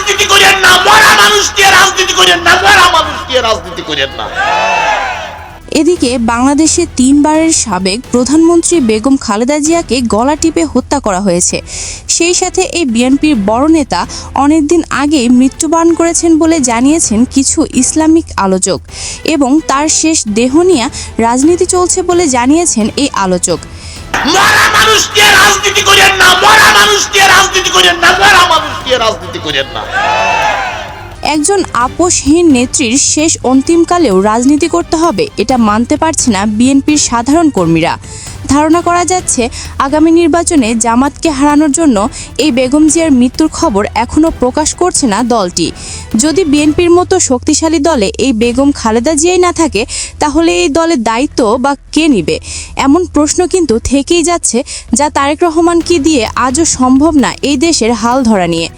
রাজনীতি করেন না, মরা মানুষ দিয়ে রাজনীতি করেন না, মরা মানুষ দিয়ে রাজনীতি করেন না। এদিকে বাংলাদেশের 3 বারের সাবেক প্রধানমন্ত্রী বেগম খালেদা জিয়াকে গলা টিপে হত্যা করা হয়েছে। সেই সাথে এই বিএনপির বড় নেতা অনেকদিন আগেই মৃত্যুবরণ করেছেন বলে জানিয়েছেন কিছু ইসলামিক আলোচক, এবং তার শেষ দেহ নিয়ে রাজনীতি চলছে বলে জানিয়েছেন এই আলোচক। মরা মানুষ দিয়ে রাজনীতি করেন না, মরা মানুষ দিয়ে রাজনীতি করেন না, মরা মানুষ দিয়ে রাজনীতি করেন না। একজন আপোষহীন নেত্রীর শেষ অন্তিমকালেও রাজনীতি করতে হবে, এটা মানতে পারছে না বিএনপির সাধারণ কর্মীরা। ধারণা করা যাচ্ছে আগামী নির্বাচনে জামাতকে হারানোর জন্য এই বেগম জিয়ার মৃত্যুর খবর এখনও প্রকাশ করছে না দলটি। যদি বিএনপির মতো শক্তিশালী দলে এই বেগম খালেদা জিয়াই না থাকে, তাহলে এই দলের দায়িত্ব বা কে নেবে, এমন প্রশ্ন কিন্তু থেকেই যাচ্ছে, যা তারেক রহমানকে দিয়ে আজও সম্ভব না এই দেশের হাল ধরা নিয়ে।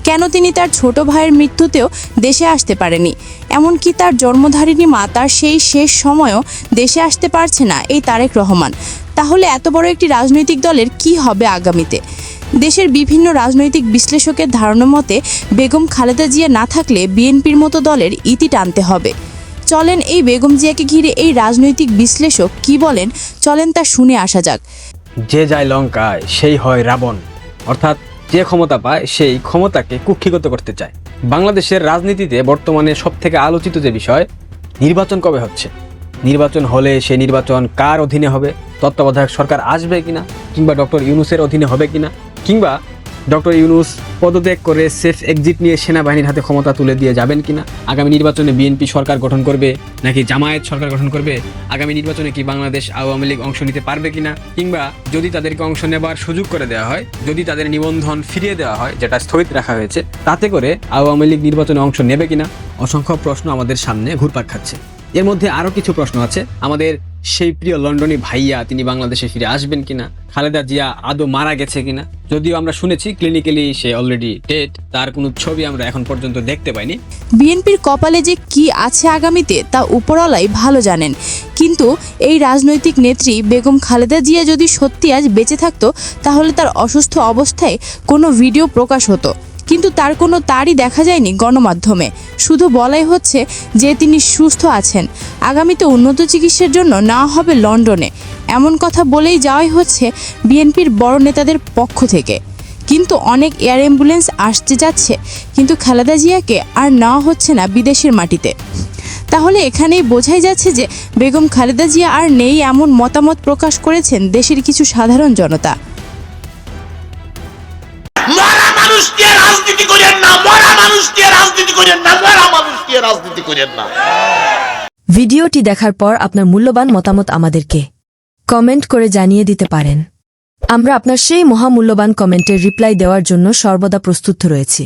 কেন তিনি তার ছোট ভাইয়ের মৃত্যুতেও দেশে আসতে পারেনি, এমনকি তার জন্মধারিণী মা তার সেই শেষ সময়ও দেশে আসতে পারছে না এই তারেক রহমান। তাহলে এত বড় একটি রাজনৈতিক দলের কি হবে আগামীতে? দেশের বিভিন্ন রাজনৈতিক বিশ্লেষকের ধারণা মতে বেগম খালেদা জিয়া না থাকলে বিএনপির মতো দলের ইতি টানতে হবে। চলেন এই বেগম জিয়াকে ঘিরে এই রাজনৈতিক বিশ্লেষক কি বলেন, চলেন তা শুনে আসা যাক। যে যায় লঙ্কায় সেই হয় রাবণ, অর্থাৎ যে ক্ষমতা পায় সেই ক্ষমতাকে কুক্ষিগত করতে চায়। বাংলাদেশের রাজনীতিতে বর্তমানে সবথেকে আলোচিত যে বিষয়, নির্বাচন কবে হচ্ছে, নির্বাচন হলে সেই নির্বাচন কার অধীনে হবে, তত্ত্বাবধায়ক সরকার আসবে কিনা, কিংবা ডক্টর ইউনূসের অধীনে হবে কিনা, কিংবা ডক্টর ইউনূস পদত্যাগ করে সেফ এক্সিট নিয়ে সেনাবাহিনীর হাতে ক্ষমতা তুলে দিয়ে যাবেন কিনা, আগামী নির্বাচনে বিএনপি সরকার গঠন করবে নাকি জামায়াত সরকার গঠন করবে, আগামী নির্বাচনে কি বাংলাদেশ আওয়ামী লীগ অংশ নিতে পারবে কিনা, কিংবা যদি তাদেরকে অংশ নেবার সুযোগ করে দেওয়া হয়, যদি তাদের নিবন্ধন ফিরিয়ে দেওয়া হয় যেটা স্থগিত রাখা হয়েছে, তাতে করে আওয়ামী লীগ নির্বাচনে অংশ নেবে কিনা, অসংখ্য প্রশ্ন আমাদের সামনে ঘুরপাক খাচ্ছে। এর মধ্যে আরও কিছু প্রশ্ন আছে, আমাদের সেই প্রিয় লন্ডনী ভাইয়া তিনি বাংলাদেশে ফিরে আসবেন কিনা, খালেদা জিয়া আদৌ মারা গেছে কিনা, যদিও আমরা শুনেছি ক্লিনিক্যালি সে অলরেডি ডেড, তার কোনো ছবি আমরা এখন পর্যন্ত দেখতে পাইনি। বিএনপির কপালে যে কি আছে আগামীতে তা উপরওয়ালাই ভালো জানেন, কিন্তু এই রাজনৈতিক নেত্রী বেগম খালেদা জিয়া যদি সত্যি আজ বেঁচে থাকতো, তাহলে তার অসুস্থ অবস্থায় কোনো ভিডিও প্রকাশ হতো, কিন্তু তার কোনো তারই দেখা যায়নি গণমাধ্যমে। শুধু বলাই হচ্ছে যে তিনি সুস্থ আছেন, আগামীতে উন্নত চিকিৎসার জন্য নেওয়া হবে লন্ডনে, এমন কথা বলেই যাওয়াই হচ্ছে বিএনপির বড় নেতাদের পক্ষ থেকে। কিন্তু অনেক এয়ার অ্যাম্বুলেন্স আসতে যাচ্ছে, কিন্তু খালেদা জিয়াকে আর নেওয়া হচ্ছে না বিদেশের মাটিতে। তাহলে এখানেই বোঝাই যাচ্ছে যে বেগম খালেদা জিয়া আর নেই, এমন মতামত প্রকাশ করেছেন দেশের কিছু সাধারণ জনতা। মরা মানুষ দিয়ে রাজনীতি করেন না, মরা মানুষ দিয়ে রাজনীতি করেন না, মরা মানুষ দিয়ে রাজনীতি করেন না। ভিডিওটি দেখার পর আপনার মূল্যবান মতামত আমাদেরকে কমেন্ট করে জানিয়ে দিতে পারেন। আমরা আপনার সেই মহামূল্যবান কমেন্টের রিপ্লাই দেওয়ার জন্য সর্বদা প্রস্তুত রয়েছি।